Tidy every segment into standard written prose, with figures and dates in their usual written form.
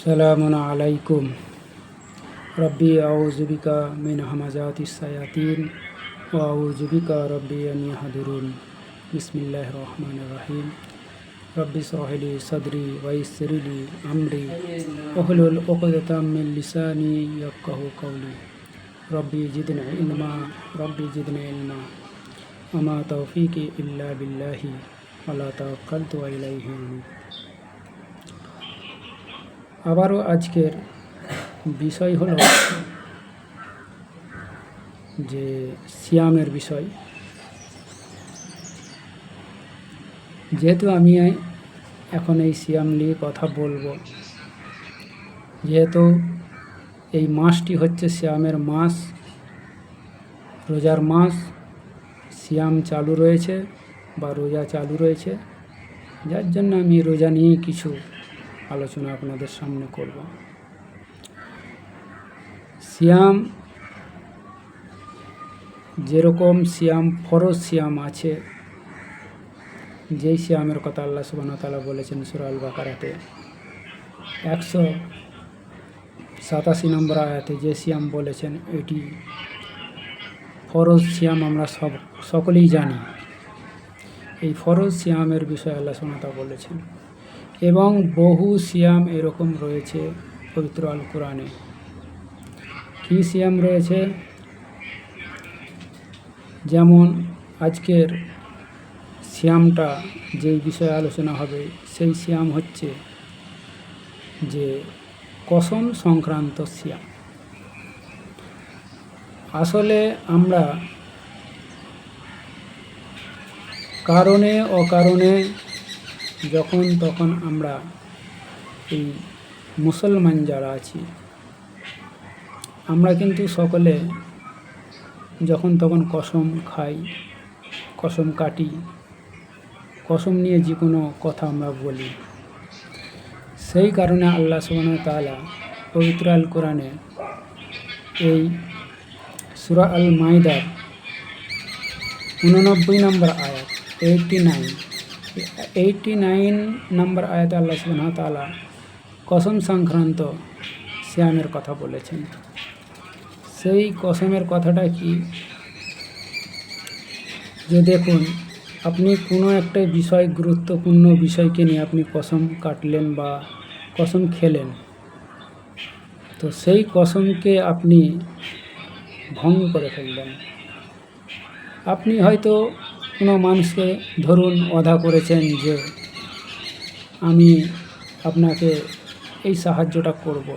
সালামুন আলাইকুম রব্বি আউযু বিকা মিন হামাযাতিস শায়াতিন ওয়া আউযু বিকা রব্বি আন ইয়াহদুরুন। বিসমিল্লাহির রহমানির রহিম। রব্বি ইশরাহ লি সাদরি ওয়া ইয়াসসির লি আমরি ওহলুল উকদাতাম মিন লিসানি ইয়াফকাহু কাওলি। রব্বি জিদনি ইলমা ওয়া মা তাওফীকি ইল্লা বিল্লাহি ওয়া লা তাওয়াক্কালতু ইলাইহি আনীব। আবারও আজকের বিষয় হলো যে সিয়ামের বিষয়। যেহেতু আমি এখন এই সিয়াম নিয়ে কথা বলবো, যেহেতু এই মাসটি হচ্ছে সিয়ামের মাস, রোজার মাস, সিয়াম চালু রয়েছে বা রোজা চালু রয়েছে, যার জন্য আমি রোজা নিয়ে কিছু আলোচনা আপনাদের সামনে করব। সিয়াম, যেরকম সিয়াম ফরজ সিয়াম আছে, যেই সিয়ামের কথা আল্লাহ সুবহানাহু ওয়া তাআলা বলেছেন সূরা আল বাকারাতে 187 নম্বর আয়াতে, যে সিয়াম বলেছেন এটি ফরজ সিয়াম, আমরা সকলেই জানি। এই ফরজ সিয়ামের বিষয়ে আল্লাহ সুবহানাহু ওয়া তাআলা বলেছেন, এবং বহু সিয়াম এরকম রয়েছে পবিত্র আল কোরআনে। কী সিয়াম রয়েছে? যেমন আজকের সিয়ামটা যেই বিষয়ে আলোচনা হবে, সেই সিয়াম হচ্ছে যে কসম সংক্রান্ত সিয়াম। আসলে আমরা কারণে অকারণে যখন তখন আমরা এই মুসলমান যারা আছি, আমরা কিন্তু সকলে যখন তখন কসম খাই, কসম কাটি, কসম নিয়ে যে কোনো কথা আমরা বলি। সেই কারণে আল্লাহ সুবহানাহু ওয়া তাআলা পবিত্র আল কোরআনে এই সূরা আল মাইদার 89 নম্বর আয়াত, 89 নম্বর আয়াতে আল্লাহ সুবহানাহু ওয়া তাআলা কসম সংক্রান্ত সিয়ামের কথা বলেছেন। সেই কসমের কথাটা কি? যে দেখুন, আপনি কোনো একটা বিষয়, গুরুত্বপূর্ণ বিষয়কে নিয়ে আপনি কসম কাটলেন বা কসম খেলেন, তো সেই কসমকে আপনি ভঙ্গ করে ফেললেন। আপনি হয়তো কোনো মানুষকে ধরুন ওয়াদা করেছেন যে আমি আপনাকে এই সাহায্যটা করব,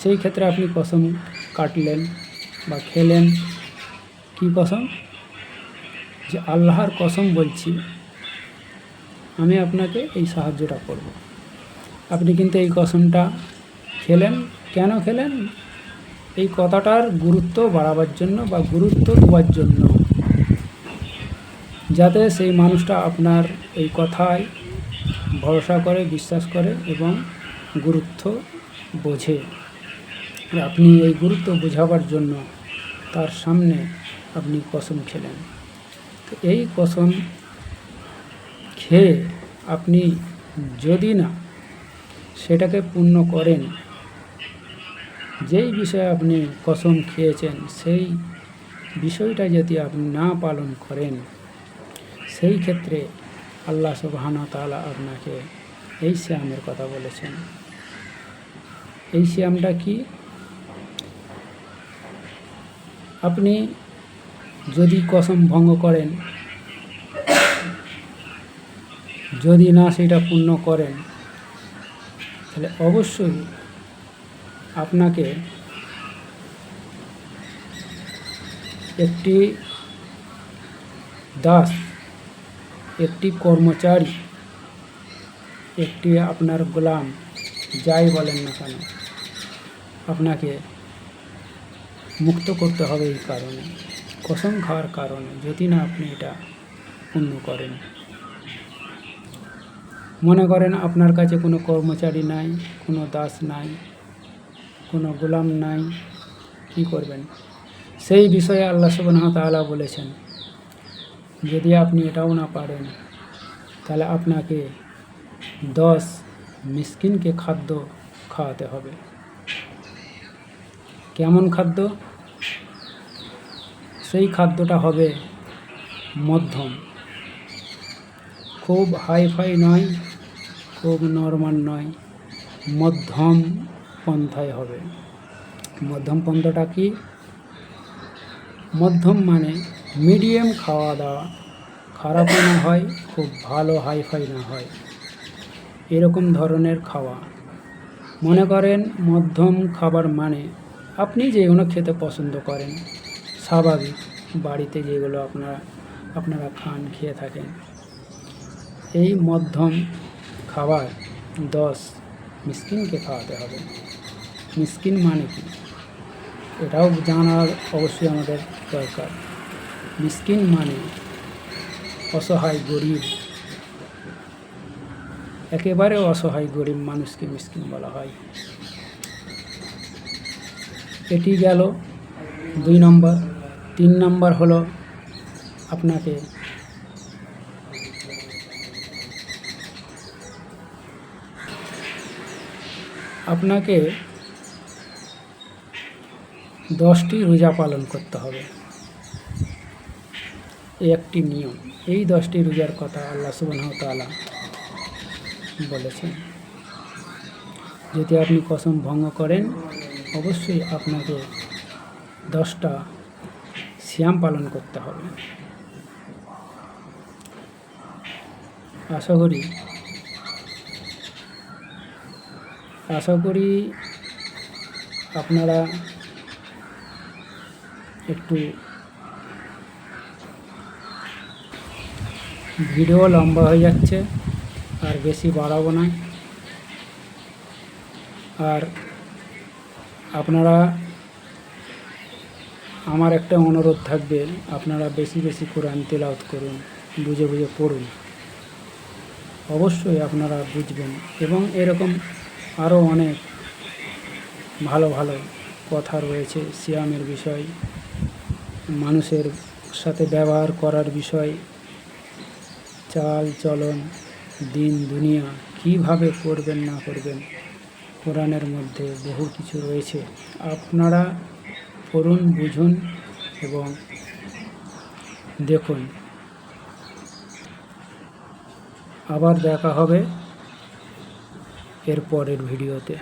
সেই ক্ষেত্রে আপনি কসম কাটলেন বা খেলেন। কি কসম? যে আল্লাহর কসম বলছি, আমি আপনাকে এই সাহায্যটা করব। আপনি কিন্তু এই কসমটা খেলেন। কেন খেলেন? এই কথাটার গুরুত্ব বাড়াবার জন্য বা গুরুত্ব দেওয়ার জন্য, যাতে সেই মানুষটা আপনার এই কথায় ভরসা করে, বিশ্বাস করে এবং গুরুত্ব বোঝে। আপনি এই গুরুত্ব বোঝাবার জন্য তার সামনে আপনি কসম খেলেন। তো এই কসম খেয়ে আপনি যদি না সেটাকে পূর্ণ করেন, যেই বিষয়ে আপনি কসম খেয়েছেন সেই বিষয়টা যদি আপনি না পালন করেন, সেই ক্ষেত্রে আল্লাহ সুবহানাহু ওয়া তাআলা আপনাকে এই সিয়ামের কথা বলেছেন। এই সিয়ামটা কি? আপনি যদি কসম ভঙ্গ করেন, যদি না সেটা পূর্ণ করেন, তাহলে অবশ্যই আপনাকে একটি দাস, একটি কর্মচারী, একটি আপনার গোলাম, যাই বলেন না কেন, আপনাকে মুক্ত করতে হবে। এই কারণে, কসম খাওয়ার কারণে, যদি না আপনি এটা পূর্ণ করেন। মনে করেন আপনার কাছে কোনো কর্মচারী নাই, কোনো দাস নাই, কোনো গোলাম নাই, কি করবেন? সেই বিষয়ে আল্লাহ সুবহানাহু ওয়া তাআলা বলেছেন, যদি আপনি এটাও না পারেন, তাহলে আপনাকে 10 মিসকিনকে খাদ্য খাওয়াতে হবে। কেমন খাদ্য? সেই খাদ্যটা হবে মধ্যম, খুব হাইফাই নয়, খুব নরমাল নয়, মধ্যম পন্থায় হবে। মধ্যম পন্থাটা কি? মধ্যম মানে মিডিয়াম খাওয়া দাওয়া, খারাপও না হয়, খুব ভালো হাইফাই না হয়, এরকম ধরনের খাওয়া। মনে করেন মধ্যম খাবার মানে আপনি যেগুলো খেতে পছন্দ করেন, স্বাভাবিক বাড়িতে যেগুলো আপনারা খান, খেয়ে থাকেন, এই মধ্যম খাবার 10 মিসকিনকে খাওয়াতে হবে। মিসকিন মানে কি এটাও জানার অবশ্যই আমাদের দরকার। মিসকিন মানে অসহায় গরিব, একেবারে অসহায় গরিব মানুষকে মিসকিন বলা হয়। এটি গেল 2 নম্বর। 3 নম্বর হলো আপনাকে আপনাকে 10টি রোজা পালন করতে হবে। এই একটি নিয়ম। এই 10টি রোজার কথা আল্লাহ সুবহানাহু ওয়া তাআলা বলেছেন। যদি আপনি কসম ভঙ্গ করেন, অবশ্যই আপনাকে 10টা সিয়াম পালন করতে হবে। আশা করি আপনারা একটু, ভিডিও লম্বা হয়ে যাচ্ছে, আর বেশি বাড়াবো না। আর আপনারা, আমার একটা অনুরোধ থাকবে, আপনারা বেশি বেশি কোরআন তেলাওয়াত করুন, বুঝে বুঝে পড়ুন। অবশ্যই আপনারা বুঝবেন, এবং এরকম আরও অনেক ভালো ভালো কথা রয়েছে সিয়ামের বিষয়, মানুষের সাথে ব্যবহার করার বিষয়, চাল চলন, দিন দুনিয়া কীভাবে করবেন না করবেন, কোরআনের মধ্যে বহু কিছু রয়েছে। আপনারা পড়ুন, বুঝুন এবং দেখুন। আবার দেখা হবে এর পরের ভিডিওতে।